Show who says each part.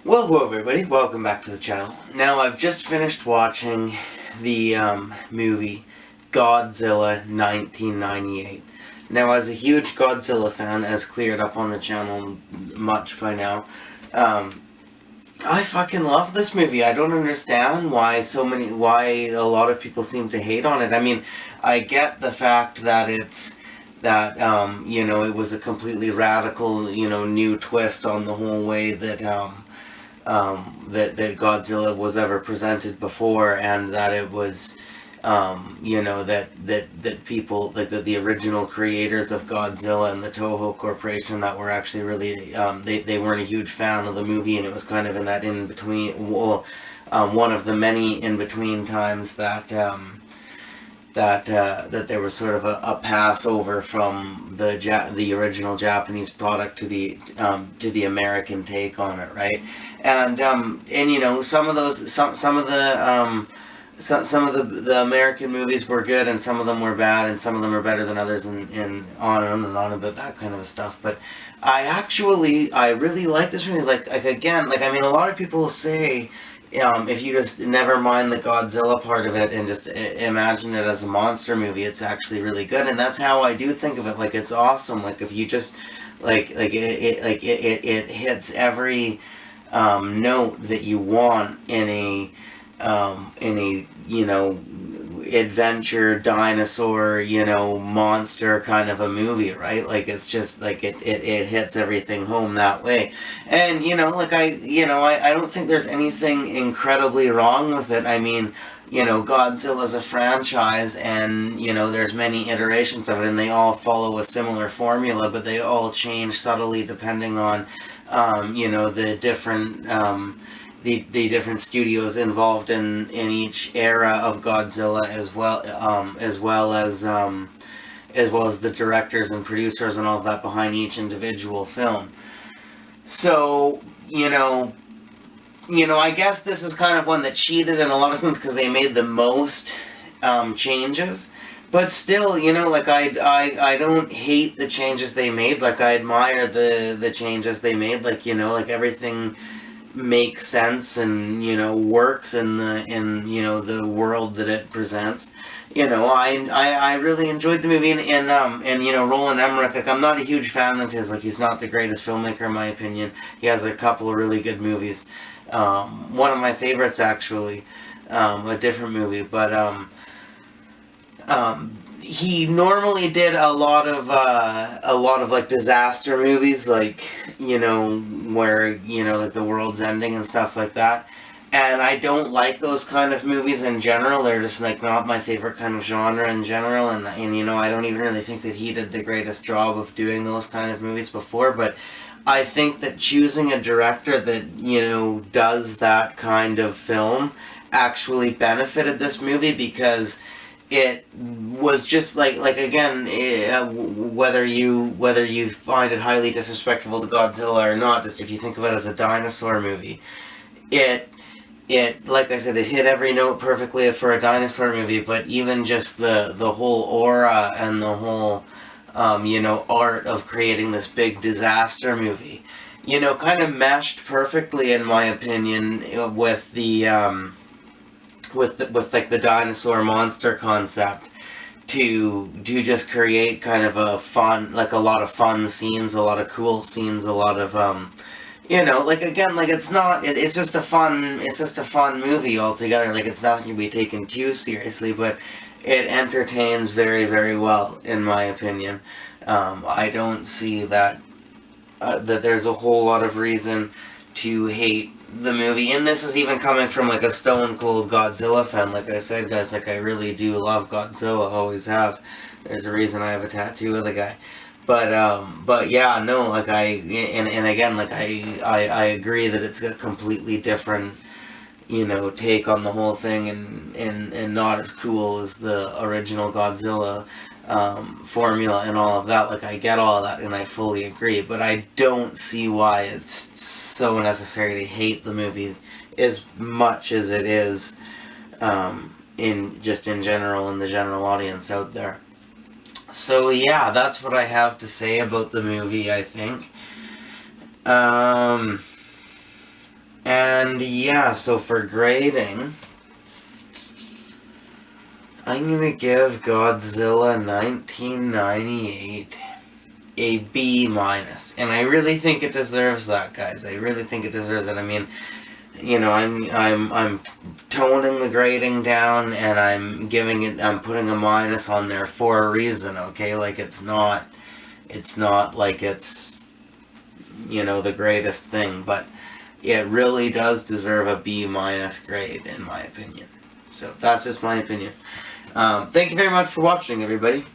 Speaker 1: Well, hello everybody, welcome back to the channel. Now, I've just finished watching the movie Godzilla 1998. Now, as a huge Godzilla fan, as cleared up on the channel much by now, I fucking love this movie. I don't understand why a lot of people seem to hate on it. I mean, I get the fact that it was a completely radical, new twist on the whole way that Godzilla was ever presented before, and that it was, that people, like the original creators of Godzilla and the Toho Corporation, that were actually really, they weren't a huge fan of the movie, and it was kind of in that in-between, one of the many in-between times that there was sort of a passover from the original Japanese product to the American take on it, right? And some of the American movies were good, and some of them were bad, and some of them are better than others, and on about that kind of stuff. But I really like this movie. I mean, a lot of people say, if you just never mind the Godzilla part of it and just imagine it as a monster movie, it's actually really good, and that's how I do think of it. Like, it's awesome. Like, if you just it hits every note that you want in a adventure dinosaur monster kind of a movie, right? Like, it's just like it hits everything home that way. And I don't think there's anything incredibly wrong with it. I mean, Godzilla's a franchise, and there's many iterations of it, and they all follow a similar formula, but they all change subtly depending on the different the different studios involved in each era of Godzilla, as well as the directors and producers and all of that behind each individual film. So I guess this is kind of one that cheated in a lot of sense, because they made the most changes. But still, I don't hate the changes they made. Like, I admire the changes they made. Like, everything makes sense and, works in the world that it presents. I really enjoyed the movie, and Roland Emmerich, like, I'm not a huge fan of his. Like, he's not the greatest filmmaker in my opinion. He has a couple of really good movies. One of my favorites, actually, a different movie, but he normally did a lot of like disaster movies, like, where like the world's ending and stuff like that. And I don't like those kind of movies in general. They're just like not my favorite kind of genre in general. And I don't even really think that he did the greatest job of doing those kind of movies before. But I think that choosing a director that does that kind of film actually benefited this movie, because it was just like again, whether you find it highly disrespectful to Godzilla or not, just if you think of it as a dinosaur movie, it like I said, it hit every note perfectly for a dinosaur movie. But even just the whole aura and the whole art of creating this big disaster movie, kind of meshed perfectly, in my opinion, with like the dinosaur monster concept, to just create kind of a lot of fun scenes, a lot of cool scenes, a lot of it's just a fun movie altogether. Like, it's nothing to be taken too seriously, but it entertains very, very well, in my opinion. I don't see that there's a whole lot of reason to hate the movie, and this is even coming from like a stone cold Godzilla fan. Like I said, guys, like, I really do love Godzilla, always have. There's a reason I have a tattoo of the guy. But yeah, no, like, and again, like, I agree that it's a completely different take on the whole thing, and not as cool as the original Godzilla formula and all of that. Like, I get all of that, and I fully agree, but I don't see why it's so necessary to hate the movie as much as it is, in general, in the general audience out there. So yeah, that's what I have to say about the movie, I think. And yeah, so for grading, I'm gonna give Godzilla 1998 a B minus, and I really think it deserves that, guys. I really think it deserves it. I mean, you know, I'm toning the grading down, and I'm putting a minus on there for a reason. Okay, like it's not like it's, you know, the greatest thing, but it really does deserve a B minus grade in my opinion. So that's just my opinion. Thank you very much for watching, everybody.